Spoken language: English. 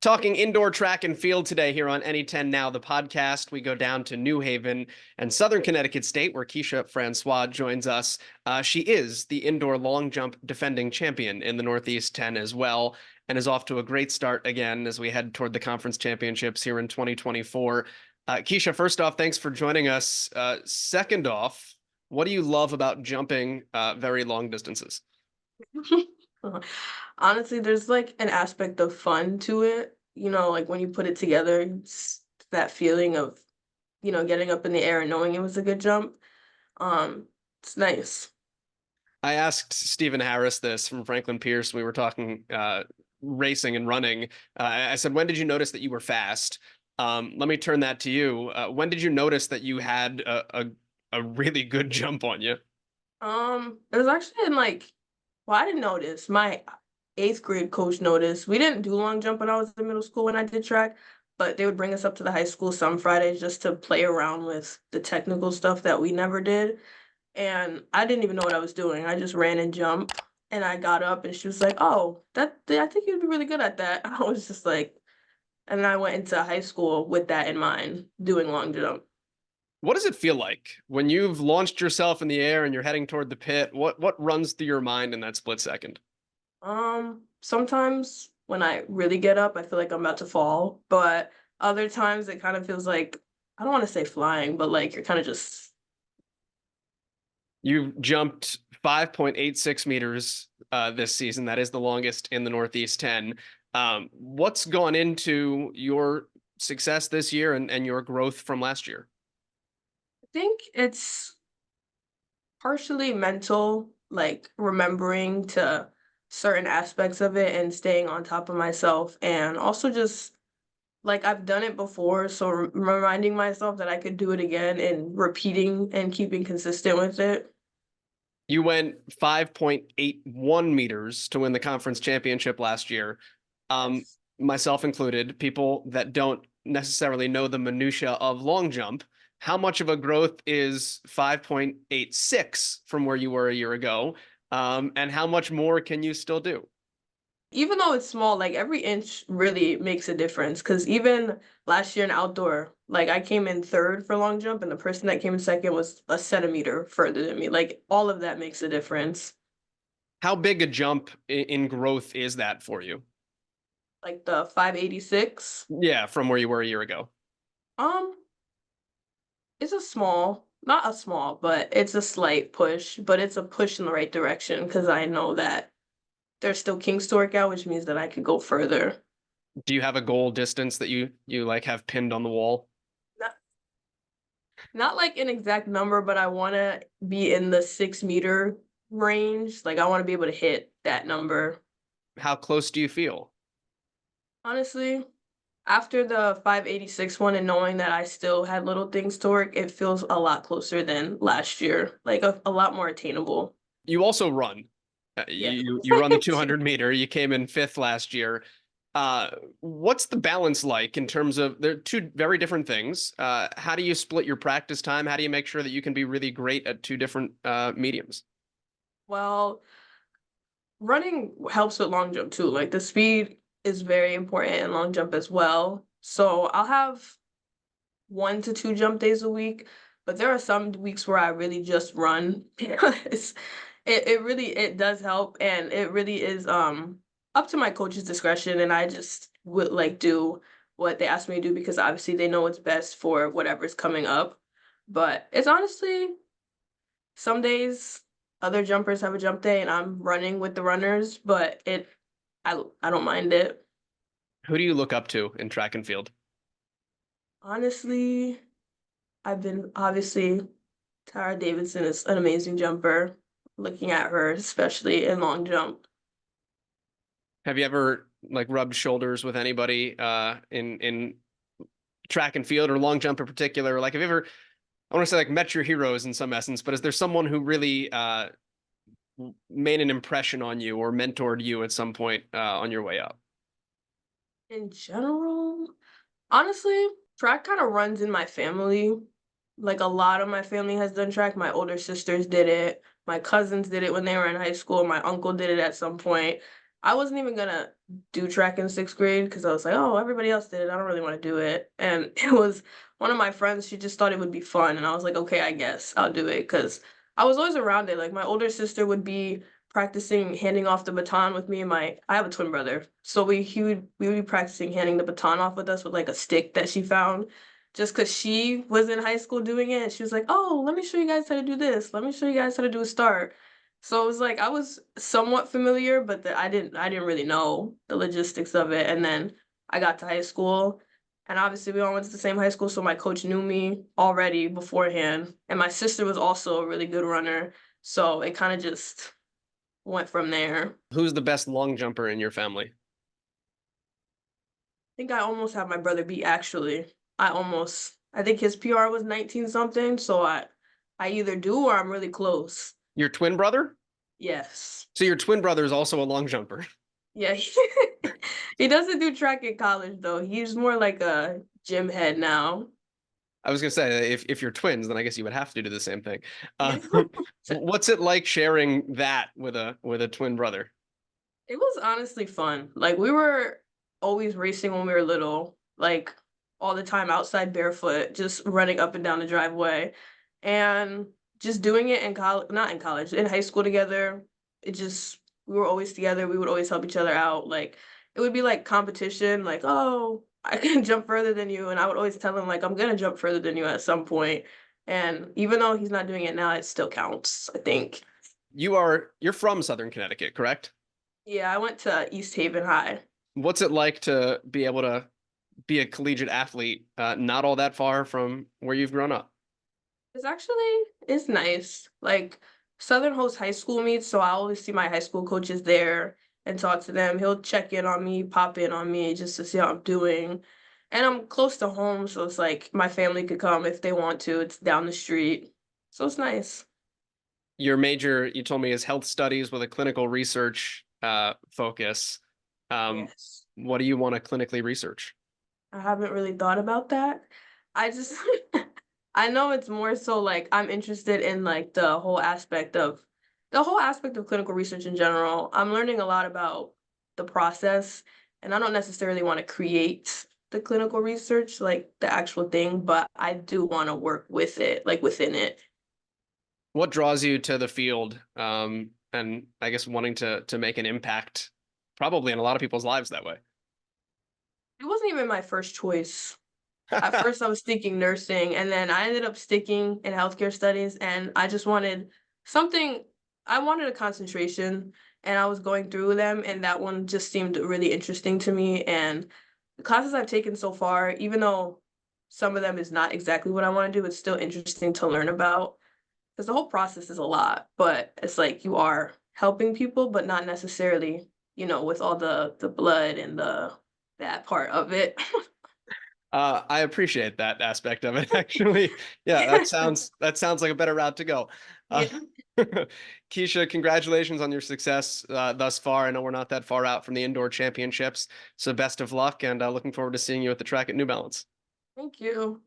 Talking indoor track and field today here on NE10 Now, the podcast. We go down to New Haven and Southern Connecticut State, where Kisha Francois joins us. She is the indoor long jump defending champion in the Northeast 10 as well, and is off to a great start again as we head toward the conference championships here in 2024. Kisha, first off, thanks for joining us. Second off, what do you love about jumping very long distances? Honestly, there's like an aspect of fun to it. Like when you put it together, it's that feeling of, getting up in the air and knowing it was a good jump. It's nice. I asked Stephen Harris this from Franklin Pierce. We were talking racing and running. I said, when did you notice that you were fast? Let me turn that to you. When did you notice that you had a really good jump on you? It was actually in well, I didn't notice. My eighth grade coach noticed. We didn't do long jump when I was in middle school when I did track, but they would bring us up to the high school some Fridays just to play around with the technical stuff that we never did. And I didn't even know what I was doing. I just ran and jumped, and I got up, and she was like, "Oh, I think you'd be really good at that." I was just like, and then I went into high school with that in mind, doing long jump. What does it feel like when you've launched yourself in the air and you're heading toward the pit? What runs through your mind in that split second? Sometimes when I really get up, I feel like I'm about to fall, but other times it kind of feels like I don't want to say flying, but like you're kind of just You jumped 5.86 meters this season. That is the longest in the Northeast 10. What's gone into your success this year and your growth from last year? I think it's partially mental, like remembering to certain aspects of it and staying on top of myself, and also just like I've done it before, so reminding myself that I could do it again and repeating and keeping consistent with it. You went 5.81 meters to win the conference championship last year. Yes. Myself included, people that don't necessarily know the minutia of long jump. How much of a growth is 5.86 from where you were a year ago? And how much more can you still do? Even though it's small, like every inch really makes a difference. Because even last year in outdoor, like I came in third for long jump, and the person that came in second was a centimeter further than me. Like all of that makes a difference. How big a jump in growth is that for you? Like the 586, Yeah, from where you were a year ago. um, it's a small, not a small, but it's a slight push, but it's a push in the right direction because I know that there's still Kings to work out, which means that I could go further. Do you have a goal distance that you like have pinned on the wall? Not not like an exact number, but I want to be in the 6 meter range. Like I want to be able to hit that number. How close do you feel? Honestly, after the 586 one and knowing that I still had little things to work, it feels a lot closer than last year. Like a lot more attainable. You also run. Yeah. You run the 200 meter. You came in fifth last year. Uh, what's the balance like in terms of they're two very different things? How do you split your practice time? How do you make sure that you can be really great at two different mediums? Well, running helps with long jump too. Like the speed is very important in long jump as well. So I'll have 1 to 2 jump days a week, but there are some weeks where I really just run because it really it does help, and it really is up to my coach's discretion, and I just would like do what they ask me to do because obviously they know what's best for whatever's coming up. But it's honestly some days other jumpers have a jump day and I'm running with the runners, but I don't mind it. Who do you look up to in track and field? Honestly, I've been obviously Tara Davidson is an amazing jumper. Looking at her, especially in long jump. Have you ever like rubbed shoulders with anybody in track and field or long jump in particular? Like, have you ever, I want to say like met your heroes in some essence, but is there someone who really made an impression on you or mentored you at some point on your way up? In general, honestly, track kind of runs in my family. Like a lot of my family has done track. My older sisters did it. My cousins did it when they were in high school. My uncle did it at some point. I wasn't even gonna do track in sixth grade because I was like, oh, everybody else did it. I don't really want to do it. And it was one of my friends, she just thought it would be fun. And I was like, okay, I guess I'll do it because I was always around it. Like my older sister would be practicing handing off the baton with me and I have a twin brother. So we would be practicing handing the baton off with us with like a stick that she found just because she was in high school doing it. And she was like, oh, let me show you guys how to do this. Let me show you guys how to do a start. So it was like I was somewhat familiar, but I didn't really know the logistics of it. And then I got to high school, and obviously we all went to the same high school, so my coach knew me already beforehand. And my sister was also a really good runner, so it kind of just went from there. I Who's the best long jumper in your family? think I almost have my brother beat actually. I think his PR was 19 something, so I either do or I'm really close. Your twin brother? Yes. So your twin brother is also a long jumper. Yeah, he doesn't do track in college though. He's more like a gym head now. I was gonna say if you're twins, then I guess you would have to do the same thing. Yeah. What's it like sharing that with a twin brother? It was honestly fun. Like we were always racing when we were little, like all the time outside barefoot, just running up and down the driveway and just doing it in college, not in college, in high school together. It just we were always together. We would always help each other out. Like it would be like competition, like, oh, I can jump further than you. And I would always tell him like I'm gonna jump further than you at some point. And even though he's not doing it now, it still counts, I think. You're from Southern Connecticut, correct? Yeah, I went to East Haven High. What's it like to be able to be a collegiate athlete, not all that far from where you've grown up? It's nice. Like Southern hosts high school meets, so I always see my high school coaches there and talk to them. He'll check in on me, pop in on me just to see how I'm doing. And I'm close to home, so it's like my family could come if they want to. It's down the street. So it's nice. Your major, you told me, is health studies with a clinical research focus. Yes. What do you want to clinically research? I haven't really thought about that. I just I know it's more so like I'm interested in like the whole aspect of clinical research in general. I'm learning a lot about the process, and I don't necessarily want to create the clinical research, like the actual thing, but I do want to work with it, like within it. What draws you to the field, and I guess wanting to make an impact, probably in a lot of people's lives that way? It wasn't even my first choice. At first, I was thinking nursing, and then I ended up sticking in healthcare studies, and I just wanted something. I wanted a concentration, and I was going through them, and that one just seemed really interesting to me. And the classes I've taken so far, even though some of them is not exactly what I want to do, it's still interesting to learn about because the whole process is a lot. But it's like you are helping people, but not necessarily, with all the blood and that part of it. I appreciate that aspect of it, actually. Yeah, that sounds like a better route to go. Uh, Yeah. Kisha, congratulations on your success thus far. I know we're not that far out from the indoor championships, so best of luck, and looking forward to seeing you at the track at New Balance. Thank you.